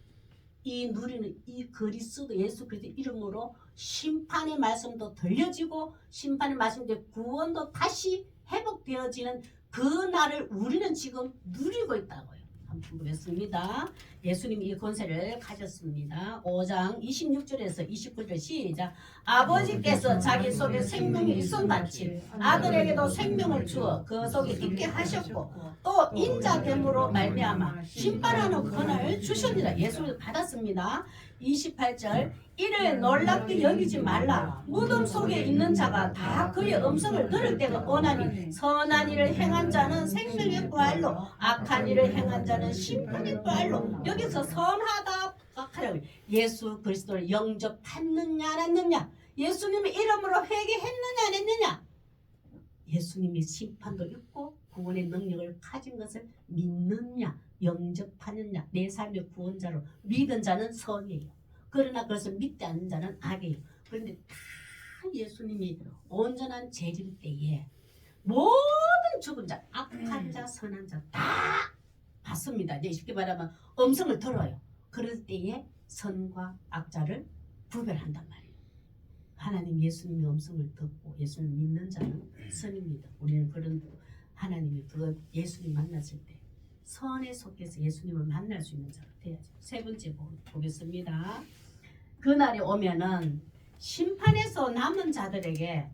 Speaker 1: 이 누리는 이 그리스도 예수 그리스도 이름으로 심판의 말씀도 들려지고 심판의 말씀도 구원도 다시 회복되어지는 그 날을 우리는 지금 누리고 있다고요. 한번 보겠습니다. 예수님이 이 권세를 가졌습니다. 5장 26절에서 29절 시작. 아버지께서 자기 속에 생명이 있음같이 아들에게도 생명을 주어 그 속에 있게 하셨고 또 인자됨으로 말미암아 심판하는 권한을 주셨느니라. 예수를 받았습니다. 28절 이를 놀랍게 여기지 말라. 무덤 속에 있는 자가 다 그의 음성을 들을 때가 오나니 선한 일을 행한 자는 생명의 부활로 악한 일을 행한 자는 심판의 부활로. 여기서 선하다 악하라고 예수 그리스도를 영접했느냐 안 했느냐, 예수님의 이름으로 회개했느냐 안 했느냐, 예수님이 심판도 있고 구원의 능력을 가진 것을 믿느냐 영접하느냐. 내 삶의 구원자로 믿은 자는 선이에요. 그러나 그것을 믿지 않는 자는 악이에요. 그런데 다 예수님이 온전한 재림 때에 모든 죽은 자, 악한 자, 선한 자 다 봤습니다. 이제 쉽게 말하면 음성을 들어요. 그럴 때에 선과 악자를 구별한단 말이에요. 하나님 예수님의 음성을 듣고 예수님을 믿는 자는 선입니다. 우리는 그런 하나님이 그 예수님 만났을 때 선에 속해서 예수님을 만날 수 있는 자가 돼야죠. 세 번째 보겠습니다. 그날이 오면은 심판에서 남은 자들에게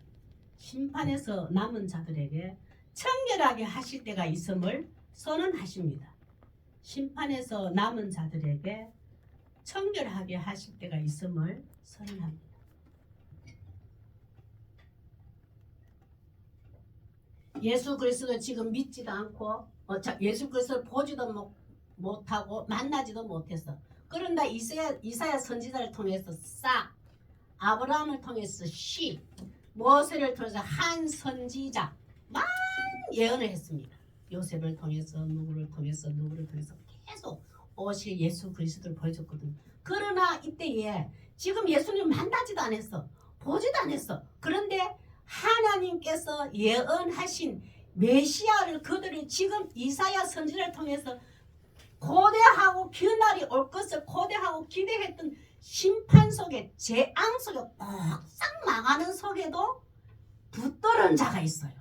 Speaker 1: 청결하게 하실 때가 있음을 선언하십니다. 심판에서 남은 자들에게 청결하게 하실 때가 있음을 선언합니다. 예수 그리스도를 지금 믿지도 않고 예수 그리스도를 보지도 못하고 만나지도 못했어. 그런데 이사야 선지자를 통해서 아브라함을 통해서 모세를 통해서 한 선지자 많은 예언을 했습니다. 요셉을 통해서 누구를 통해서 계속 오실 예수 그리스도를 보여줬거든요. 그러나 이때에 지금 예수님 만나지도 않았어. 보지도 않았어. 그런데 하나님께서 예언하신 메시아를 그들이 지금 이사야 선지자를 통해서 고대하고 그날이 올 것을 고대하고 기대했던 심판 속에 재앙 속에 꼭 망하는 속에도 붙들은 자가 있어요.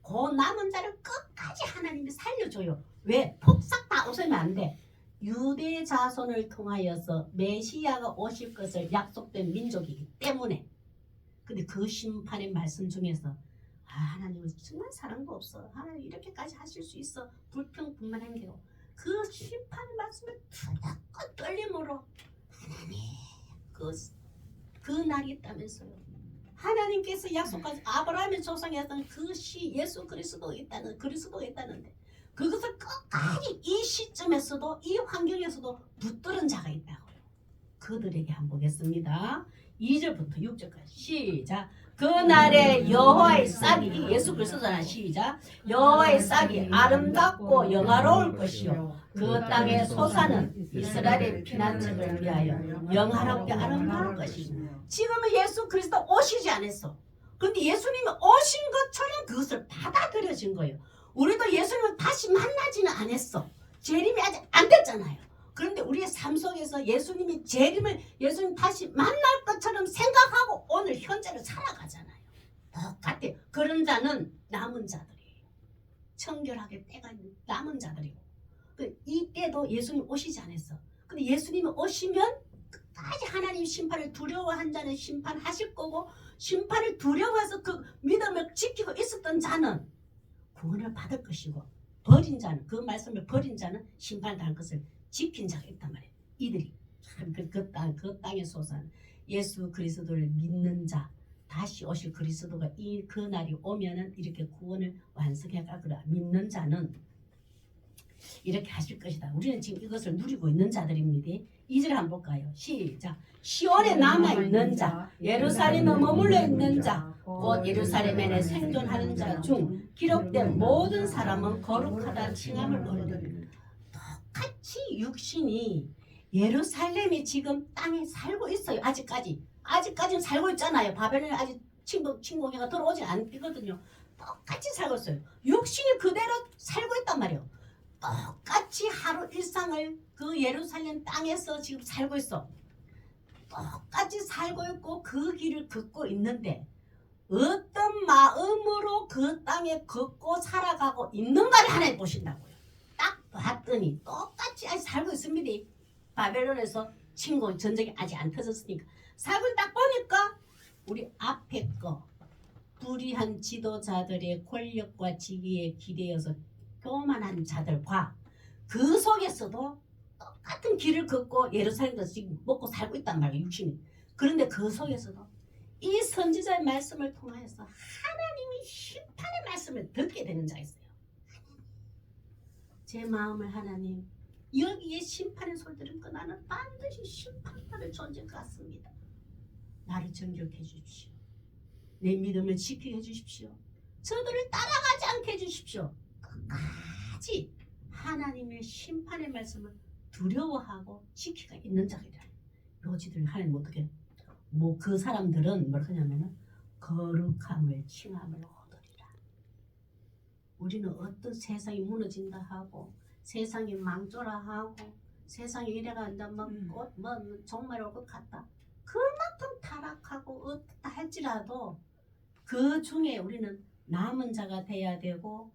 Speaker 1: 그 남은 자를 끝까지 하나님이 살려줘요. 왜? 폭삭 다 없애면 안 돼. 유대 자손을 통하여서 메시아가 오실 것을 약속된 민족이기 때문에. 근데 그 심판의 말씀 중에서 하나님은 정말 사랑도 없어. 하나님 이렇게까지 하실 수 있어. 불평뿐만 행기로 그 심판의 말씀을 두렵고 떨림으로 하나님 그 날이 있다면서요. 하나님께서 약속하신 아브라함의 조상이었던 그 예수 그리스도가 있다는데 그것을 끝까지 이 시점에서도 이 환경에서도 붙들은 자가 있다고요. 그들에게 한번 보겠습니다. 2절부터 6절까지 시작. 그날에 여호와의 싹이 예수 그리스도잖아. 시작. 여호와의 싹이 아름답고 영화로울 것이요 그 땅의 소사는 이스라엘의 피난처를 위하여 영화롭게 아름다울 것이고. 지금은 예수 그리스도 오시지 않았어. 그런데 예수님이 오신 것처럼 그것을 받아들여진 거예요. 우리도 예수님을 다시 만나지는 않았어. 재림이 아직 안 됐잖아요. 그런데 우리의 삶 속에서 예수님 다시 만날 것처럼 생각하고 오늘 현재를 살아가잖아요. 똑같아. 그런 자는 남은 자들이에요. 청결하게 때가 있는 남은 자들이고. 이때도 예수님 오시지 않았어. 근데 예수님이 오시면 끝까지 하나님 심판을 두려워한 자는 심판하실 거고, 심판을 두려워해서 그 믿음을 지키고 있었던 자는 구원을 받을 것이고, 버린 자는 그 말씀을 버린 자는 심판을 당할 것을 지킨 자가 있단 말이에요. 이들이 그 땅의 소산 예수 그리스도를 믿는 자, 다시 오실 그리스도가 그 날이 오면은 이렇게 구원을 완성해 가거라. 믿는 자는 이렇게 하실 것이다. 우리는 지금 이것을 누리고 있는 자들입니다. 2절 한번 볼까요? 시작. 시온에 남아있는 자, 예루살렘에 머물러 있는 자, 곧 예루살렘에 생존하는 자 중 기록된 모든 사람은 거룩하다 칭함을 얻으리라. 똑같이 육신이 예루살렘이 지금 땅에 살고 있어요. 아직까지는 살고 있잖아요. 바벨론에 아직 침공해가 들어오지 않거든요. 똑같이 살고 있어요. 육신이 그대로 살고 있단 말이에요. 똑같이 하루 일상을 그 예루살렘 땅에서 지금 살고 있어. 똑같이 살고 있고 그 길을 걷고 있는데 어떤 마음으로 그 땅에 걷고 살아가고 있는가를 하나님 보신다고요. 딱 봤더니 똑같이 아직 살고 있습니다. 바벨론에서 침공 전쟁이 아직 안 터졌으니까 살고 딱 보니까 우리 앞에 거 불의한 지도자들의 권력과 지위에 기대어서 교만한 자들과 그 속에서도 똑같은 길을 걷고 예루살렘에서 지금 먹고 살고 있단 말이에요. 육신이. 그런데 그 속에서도 이 선지자의 말씀을 통하여서 하나님이 심판의 말씀을 듣게 되는 자가 있어요. 제 마음을 하나님 여기에 심판의 소리 들으니까 나는 반드시 심판받을 존재 같습니다. 나를 정결케 해주십시오. 내 믿음을 지키게 해주십시오. 저들을 따라가지 않게 해주십시오. 끝까지 하나님의 심판의 말씀을 두려워하고 지키가 있는 자들이라. 요지들 하나님 어떻게 뭐 그 사람들은 뭘 하냐면은 거룩함을 칭함을 얻으리라. 우리는 어떤 세상이 무너진다 하고 세상이 망조라 하고 세상이 이래가 한다 뭐 정말 올 것 같다. 그만큼 타락하고 어떻다 할지라도 그 중에 우리는 남은 자가 돼야 되고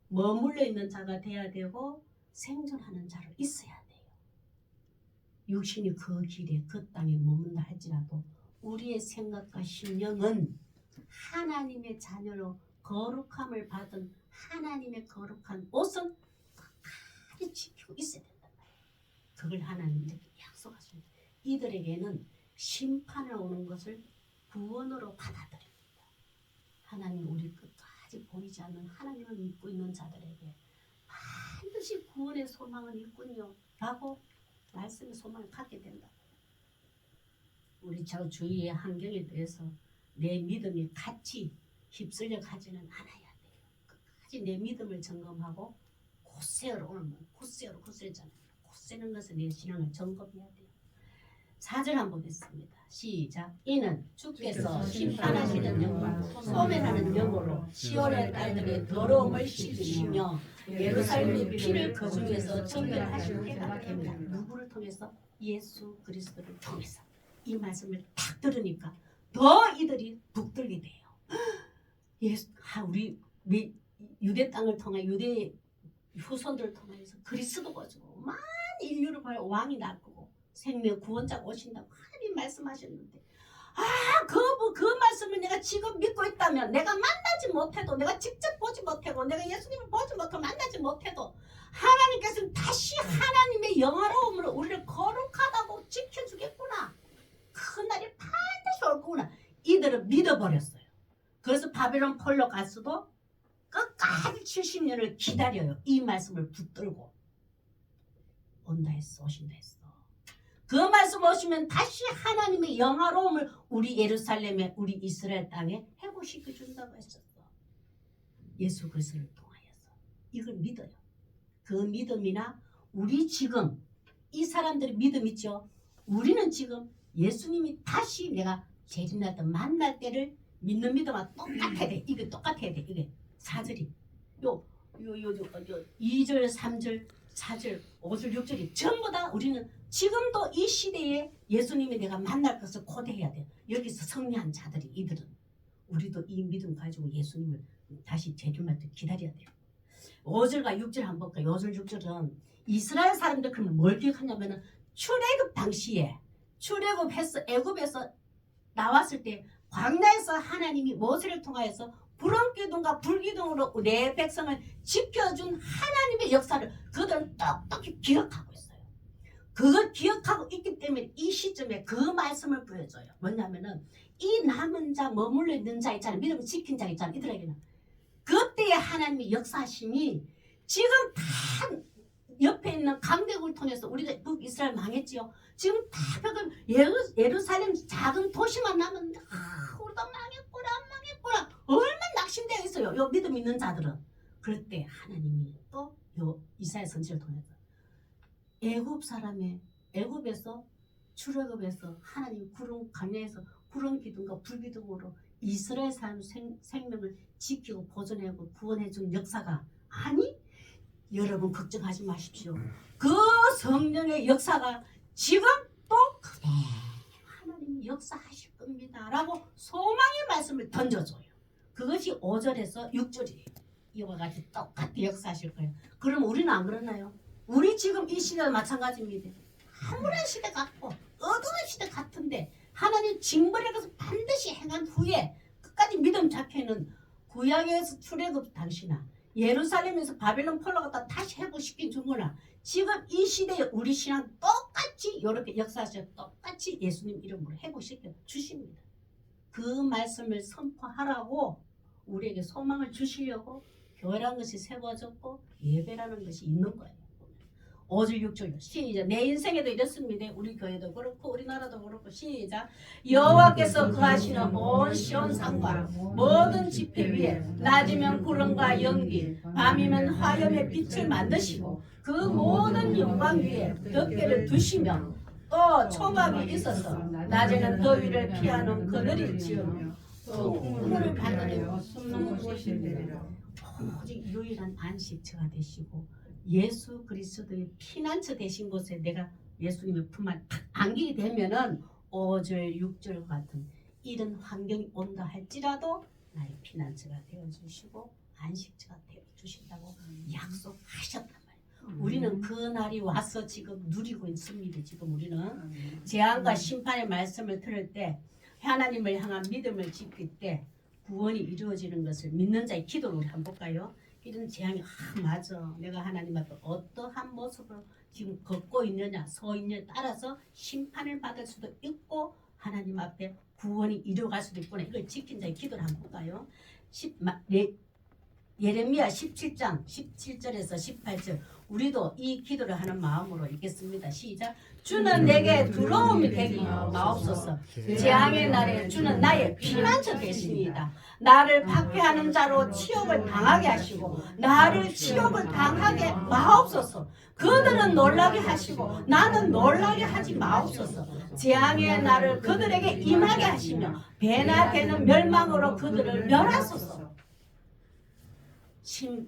Speaker 1: 머물러 있는 자가 돼야 되고 생존하는 자로 있어야 돼요. 육신이 그 길에 그 땅에 머문다 할지라도 우리의 생각과 심령은 하나님의 자녀로 거룩함을 받은 하나님의 거룩한 옷은 끝까지 지키고 있어야 된단 말이에요. 그걸 하나님이 이렇게 약속하십니다. 이들에게는 심판을 오는 것을 구원으로 받아들입니다. 하나님 우리 끝까지 보이지 않는 하나님을 믿고 있는 자들에게 반드시 구원의 소망은 있군요 라고 말씀의 소망을 갖게 된다. 우리 저 주위의 환경에 대해서 내 믿음이 같이 휩쓸려 가지는 않아야 돼요. 끝까지 내 믿음을 점검하고 곧세어로 오늘 뭐 곧세어로 곧세잖아요. 곧세는 것은 내 신앙을 점검해야 돼요. 4절 한번 보겠습니다. 시작. 이는 주께서 심판하시는 영과 소멸하는 영으로 시온의 딸들의 더러움을 씻으시며 예루살렘의 피를 그 중에서 정결하실 때가 됩니다. 누구를 통해서? 예수 그리스도를 통해서. 이 말씀을 딱 들으니까 더 이들이 북들게 돼요. 우리 유대 땅을 통해 유대 후손들을 통해서 그리스도가 많은 인류를 바로 왕이 날 거고 생명 구원자가 오신다고 하나님 말씀하셨는데 그 말씀을 내가 지금 믿고 있다면 내가 만나지 못해도 내가 직접 보지 못하고 내가 예수님을 보지 못하고 만나지 못해도 하나님께서는 다시 하나님의 영화로움으로 우리를 거룩하다고 지켜주겠구나. 그 날이 반드시 올 거구나. 이들은 믿어버렸어요. 그래서 바벨론 폴로 가서도 끝까지 70년을 기다려요. 이 말씀을 붙들고 온다 했어 오신다 했어. 그 말씀 오시면 다시 하나님의 영화로움을 우리 예루살렘에 우리 이스라엘 땅에 회복시켜 준다고 했었어. 예수 그리스도를 통하여서 이걸 믿어요. 그 믿음이나 우리 지금 이 사람들의 믿음 있죠. 우리는 지금 예수님이 다시 내가 재림날 때 만날 때를 믿는 믿음과 똑같아야 돼. 이게 똑같아야 돼. 이게 4절이 요 2절 3절 4절 5절 6절이 전부 다 우리는 지금도 이 시대에 예수님이 내가 만날 것을 고대해야 돼. 여기서 승리한 자들이 이들은 우리도 이 믿음 가지고 예수님을 다시 재림할 때 기다려야 돼요. 5절과 6절 한번 볼까요? 5절 6절은 이스라엘 사람들 그러면 뭘 기억하냐면은 출애굽 당시에 출애굽해서 애굽에서 나왔을 때 광야에서 하나님이 모세를 통하여서 불언기둥과 불기둥으로 내 백성을 지켜준 하나님의 역사를 그들은 똑똑히 기억하고 있어요. 그걸 기억하고 있기 때문에 이 시점에 그 말씀을 보여줘요. 뭐냐면은 이 남은 자 머물러 있는 자 있잖아요. 믿음을 지킨 자 있잖아요. 이들에게는 그때의 하나님의 역사심이 지금 다 옆에 있는 강대국을 통해서 우리가 북이스라엘 망했지요. 지금 다 예루살렘 작은 도시만 남았는데 우리도 망했구나 얼마나 낙심되어 있어요. 요 믿음 있는 자들은. 그럴 때 하나님이 또 요 이사야 선지를 통해서 애굽에서 출애굽에서 하나님 구름 강야에서 구름 기둥과 불 기둥으로 이스라엘 사람 생명을 지키고 보존하고 구원해준 역사가 아니 여러분 걱정하지 마십시오. 그 성령의 역사가 지금 또 그대로 하나님이 역사하실 겁니다 라고 소망의 말씀을 던져줘요. 그것이 5절에서 6절이에요. 이와 같이 똑같이 역사하실 거예요. 그럼 우리는 안 그러나요? 우리 지금 이 시대도 마찬가지입니다. 암울한 시대 같고 어두운 시대 같은데 하나님 징벌의 것을 반드시 행한 후에 끝까지 믿음 잡혀있는 구약에서 출애굽 당시나 예루살렘에서 바벨론 폴로 갖다 다시 회복시킨 주문아 지금 이 시대에 우리 신앙 똑같이 이렇게 역사하셔 똑같이 예수님 이름으로 회복시켜 주십니다. 그 말씀을 선포하라고 우리에게 소망을 주시려고 교회라는 것이 세워졌고 예배라는 것이 있는 거예요. 5절 6절 시작. 내 인생에도 이렇습니다. 우리 교회도 그렇고 우리나라도 그렇고 시작. 여호와께서 거하시는 온 시온산과 모든 지폐 위에 낮이면 구름과 연기 밤이면 화염의 빛을 만드시고 그 모든 영광 위에 덮개를 두시며 또 초막이 있어서 낮에는 더위를 피하는 그늘이 지으며 또 우물을 받으려 숨는 곳이 되리라. 오직 유일한 안식처가 되시고 예수 그리스도의 피난처 되신 곳에 내가 예수님의 품 안에 탁 안기게 되면은 5절 6절 같은 이런 환경이 온다 할지라도 나의 피난처가 되어주시고 안식처가 되어주신다고 약속하셨단 말이에요. 우리는 그 날이 와서 지금 누리고 있습니다. 지금 우리는 재앙과 심판의 말씀을 들을 때 하나님을 향한 믿음을 지킬 때 구원이 이루어지는 것을 믿는 자의 기도를 우리 한번 볼까요? 이런 재앙이 맞아. 내가 하나님 앞에 어떠한 모습으로 지금 걷고 있느냐 서 있느냐에 따라서 심판을 받을 수도 있고 하나님 앞에 구원이 이루어갈 수도 있구나. 이걸 지킨 자의 기도를 한번 볼까요? 예레미야 17장 17절에서 18절 우리도 이 기도를 하는 마음으로 읽겠습니다. 시작. 주는 내게 두려움이 되기 마옵소서. 재앙의 날에 주는 나의 피난처 되십니다. 나를 박해하는 자로 치욕을 당하게 하시고 나를 치욕을 당하게 마옵소서. 그들은 놀라게 하시고 나는 놀라게 하지 마옵소서. 재앙의 날을 그들에게 임하게 하시며 배나 되는 멸망으로 그들을 멸하소서.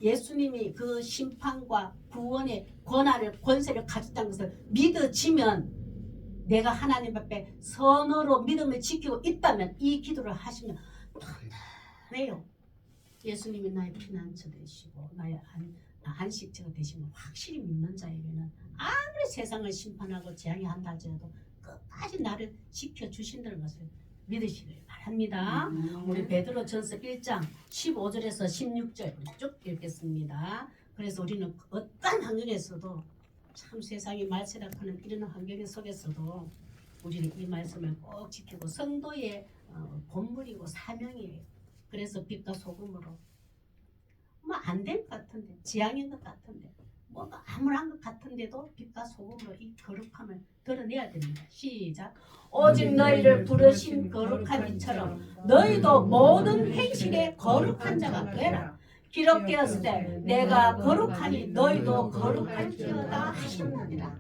Speaker 1: 예수님이 그 심판과 구원의 권한을 권세를 가졌다는 것을 믿어지면 내가 하나님 앞에 선으로 믿음을 지키고 있다면 이 기도를 하시면 단단해요. 예수님이 나의 피난처 되시고 나의 안식처가 되시면 확실히 믿는 자에게는 아무리 세상을 심판하고 재앙이 한다 할지라도 끝까지 나를 지켜주신다는 것을 믿으시길 바랍니다. 우리 베드로전서 1장 15절에서 16절 쭉 읽겠습니다. 그래서 우리는 어떤 환경에서도 참 세상이 말세락하는 이런 환경 속에서도 우리는 이 말씀을 꼭 지키고 성도의 본분이고 사명이에요. 그래서 빛과 소금으로 뭐 안 될 것 같은데 지향인 것 같은데 뭔가 암울한 것 같은데도 빛과 소금으로 이 거룩함을 드러내야 됩니다. 시작. 오직 너희를 부르신 거룩한 이처럼 너희도 모든 행실에 거룩한 자가 되라. 기록되었을 때 내가 거룩하니 너희도 거룩할지어다 하시느니라.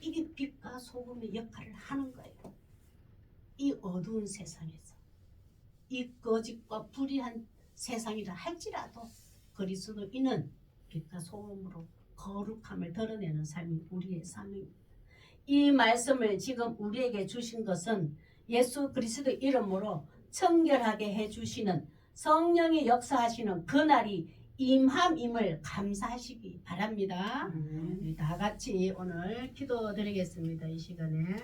Speaker 1: 이게 빛과 소금의 역할을 하는 거예요. 이 어두운 세상에서 이 거짓과 불의한 세상이라 할지라도 그리스도인은 빛과 소금으로 거룩함을 드러내는 삶이 우리의 사명입니다. 이 말씀을 지금 우리에게 주신 것은 예수 그리스도 이름으로 청결하게 해주시는 성령이 역사하시는 그날이 임함임을 감사하시기 바랍니다. 우리 다 같이 오늘 기도드리겠습니다. 이 시간에